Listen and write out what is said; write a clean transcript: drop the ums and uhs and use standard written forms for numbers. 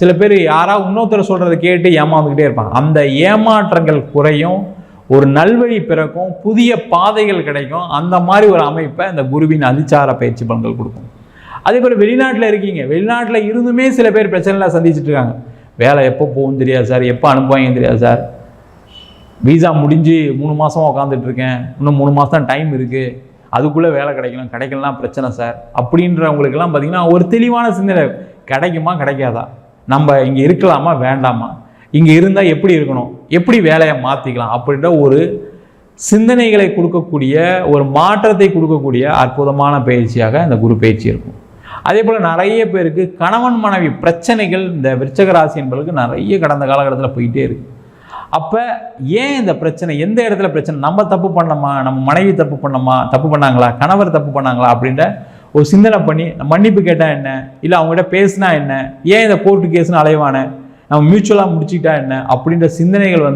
சில பேர் யாராவது இன்னொருத்தர் சொல்கிறத கேட்டு ஏமாந்துக்கிட்டே இருப்பாங்க. அந்த ஏமாற்றங்கள் குறையும், ஒரு நல்வழி பிறக்கும், புதிய பாதைகள் கிடைக்கும். அந்த மாதிரி ஒரு அமைப்பை இந்த குருவின் அதிச்சார பயிற்சி பலன்கள் கொடுக்கும். அதே போல் வெளிநாட்டில் இருக்கீங்க, வெளிநாட்டில் இருந்துமே சில பேர் பிரச்சனைலாம் சந்திச்சுட்டு இருக்காங்க. வேலை எப்போ போகும் தெரியாது சார், எப்போ அனுப்புவாங்க தெரியாது சார், வீசா முடிஞ்சு 3 மாதமாக உட்காந்துட்டு இருக்கேன், இன்னும் 3 மாதம் தான் டைம் இருக்குது, அதுக்குள்ளே வேலை கிடைக்கலாம் பிரச்சனை சார் அப்படின்றவங்களுக்கெல்லாம் பார்த்தீங்கன்னா ஒரு தெளிவான சிந்தனை, கிடைக்குமா கிடைக்காதா, நம்ம இங்கே இருக்கலாமா வேண்டாமா, இங்கே இருந்தால் எப்படி இருக்கணும், எப்படி வேலையை மாற்றிக்கலாம் அப்படின்ற ஒரு சிந்தனைகளை கொடுக்கக்கூடிய, ஒரு மாற்றத்தை கொடுக்கக்கூடிய அற்புதமான பயிற்சியாக இந்த குரு பயிற்சி இருக்கும். அதே போல் நிறைய பேருக்கு கணவன் மனைவி பிரச்சனைகள் இந்த விருச்சக ராசி என்பவர்களுக்கு நிறைய கடந்த காலகட்டத்தில் போயிட்டே இருக்கு. அப்போ ஏன் இந்த பிரச்சனை, எந்த இடத்துல பிரச்சனை, நம்ம தப்பு பண்ணோமா, நம்ம மனைவி தப்பு பண்ணாங்களா, கணவர் தப்பு பண்ணாங்களா அப்படின்ற ஒரு சிந்தனை பண்ணி மன்னிப்பு கேட்டால் என்ன, இல்லை அவங்ககிட்ட பேசினா என்ன, ஏன் இந்த கோர்ட்டு கேஸ்னு அலைவானே, நம்ம மியூச்சுவலாக முடிச்சுக்கிட்டா என்ன அப்படின்ற சிந்தனைகள்